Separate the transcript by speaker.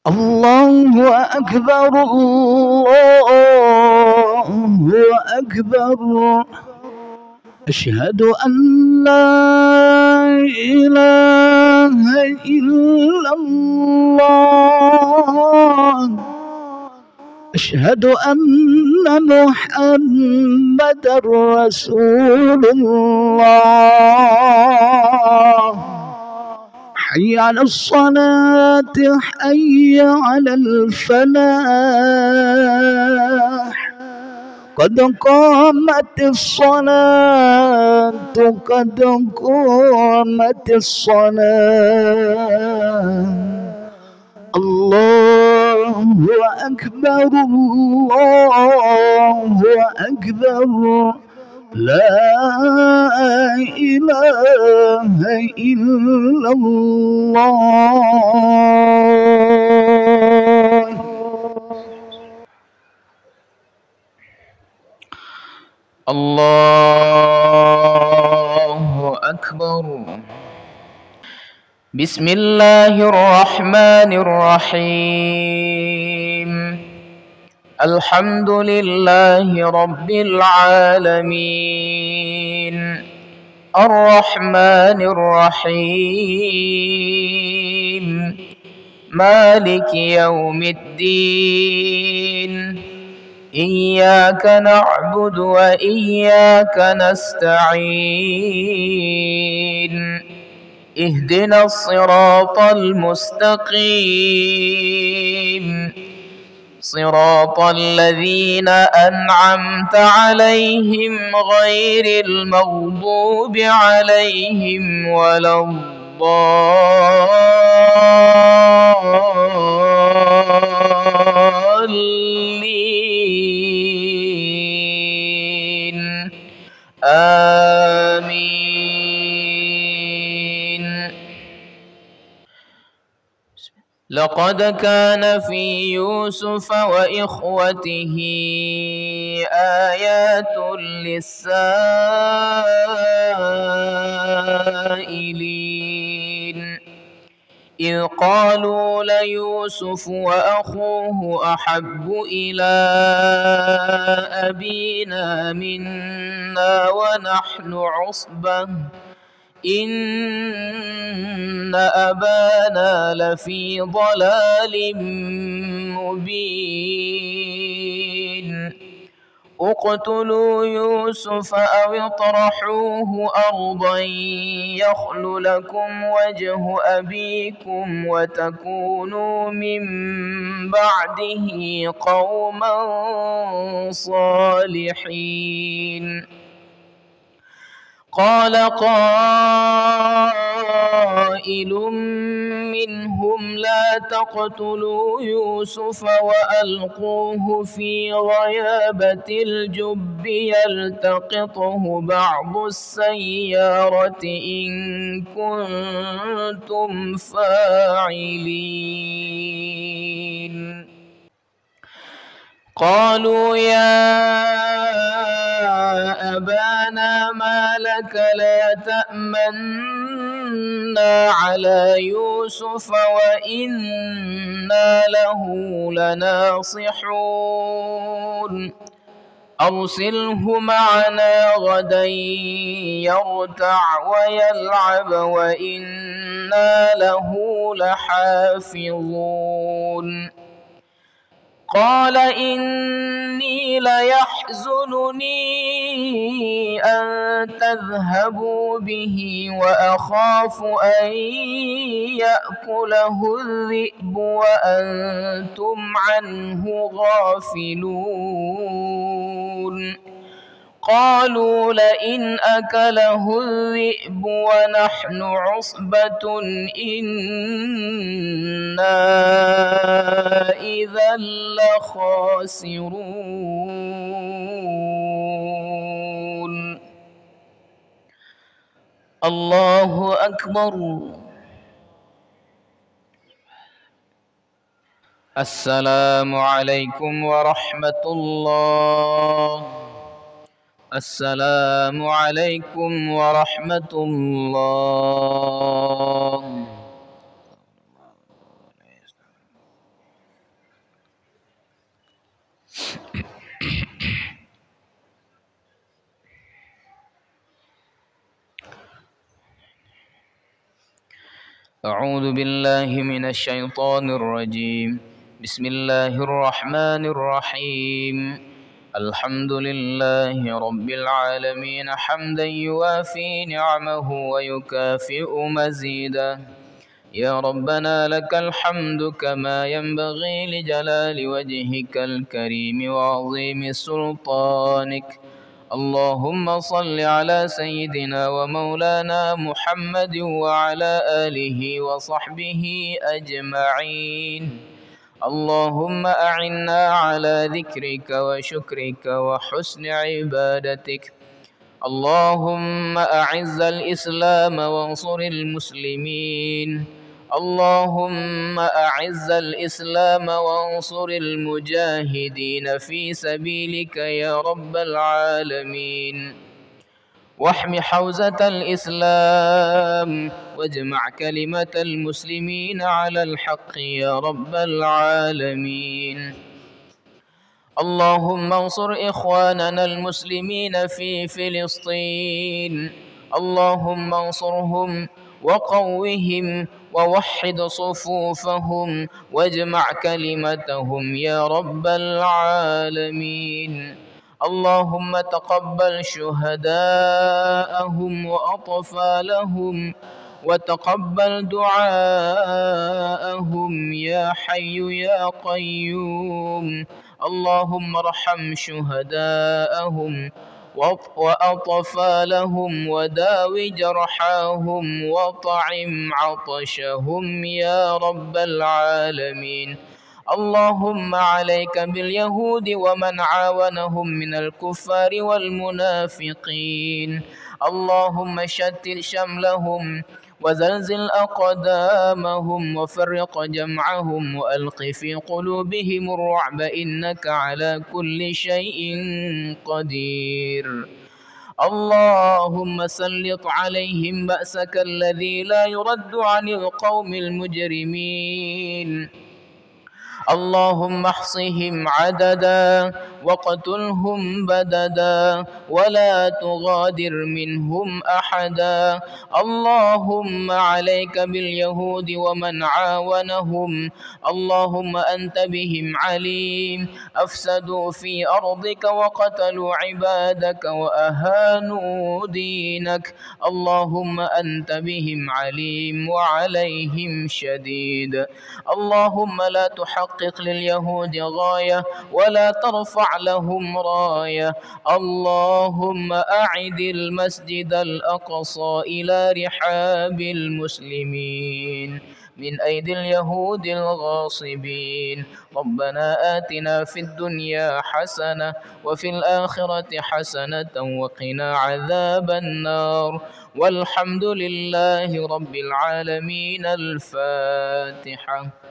Speaker 1: الله أكبر الله أكبر. أشهد أن لا إله إلا الله. أشهد أن محمدا رسول الله. حي على الصلاة حي على الفلاح. قد قامت الصلاة قد قامت الصلاة. الله أكبر الله أكبر. لا إله إلا الله. الله أكبر. بسم الله الرحمن الرحيم. الحمد لله رب العالمين. الرحمن الرحيم. مالك يوم الدين. إياك نعبد وإياك نستعين. اهدنا الصراط المستقيم. صراط الذين أنعمت عليهم غير المغضوب عليهم ولا الضالين. آمين. لقد كان في يوسف وإخوته آيات للسائلين. إذ قالوا ليوسف وأخوه أحب إلى أبينا منا ونحن عصبة إن أبانا لفي ضلال مبين. اقتلوا يوسف أو اطرحوه أرضا يخل لكم وجه أبيكم وتكونوا من بعده قوما صالحين. قال قائل منهم لا تقتلوا يوسف وألقوه في غيابة الجب يلتقطه بعض السيارة إن كنتم فاعلين. قالوا يا أبانا ما لك لا تأمنا على يوسف وإنا له لناصحون. أرسله معنا غدا يرتع ويلعب وإنا له لحافظون. قال إني ليحزنني أن تذهبوا به وأخاف أن يأكله الذئب وأنتم عنه غافلون. قالوا لئن أكله الذئب ونحن عصبة إنا إذا لخاسرون. الله أكبر. السلام عليكم ورحمة الله. السلام عليكم ورحمة الله. أعوذ بالله من الشيطان الرجيم. بسم الله الرحمن الرحيم. الحمد لله رب العالمين حمدا يوافي نعمه ويكافئ مزيدا. يا ربنا لك الحمد كما ينبغي لجلال وجهك الكريم وعظيم سلطانك. اللهم صل على سيدنا ومولانا محمد وعلى آله وصحبه أجمعين. اللهم أعنا على ذكرك وشكرك وحسن عبادتك. اللهم أعز الإسلام وانصر المسلمين. اللهم أعز الإسلام وانصر المجاهدين في سبيلك يا رب العالمين. واحم حوزة الإسلام واجمع كلمة المسلمين على الحق يا رب العالمين. اللهم انصر إخواننا المسلمين في فلسطين. اللهم انصرهم وقوهم ووحد صفوفهم واجمع كلمتهم يا رب العالمين. اللهم تقبل شهداءهم وأطفالهم وتقبل دعاءهم يا حي يا قيوم. اللهم ارحم شهداءهم وأطفالهم وداو جرحاهم وطعم عطشهم يا رب العالمين. اللهم عليك باليهود ومن عاونهم من الكفار والمنافقين. اللهم شتت شملهم وزلزل أقدامهم وفرق جمعهم وألق في قلوبهم الرعب إنك على كل شيء قدير. اللهم سلط عليهم بأسك الذي لا يرد عن القوم المجرمين. اللهم احصهم عددا وقتلهم بددا ولا تغادر منهم أحدا. اللهم عليك باليهود ومن عاونهم. اللهم أنت بهم عليم. أفسدوا في أرضك وقتلوا عبادك وأهانوا دينك. اللهم أنت بهم عليم وعليهم شديد. اللهم لا تحقق لليهود غاية ولا ترفع لهم راية. اللهم أعد المسجد الأقصى إلى رحاب المسلمين من أيدي اليهود الغاصبين. ربنا آتنا في الدنيا حسنة وفي الآخرة حسنة وقنا عذاب النار. والحمد لله رب العالمين. الفاتحة.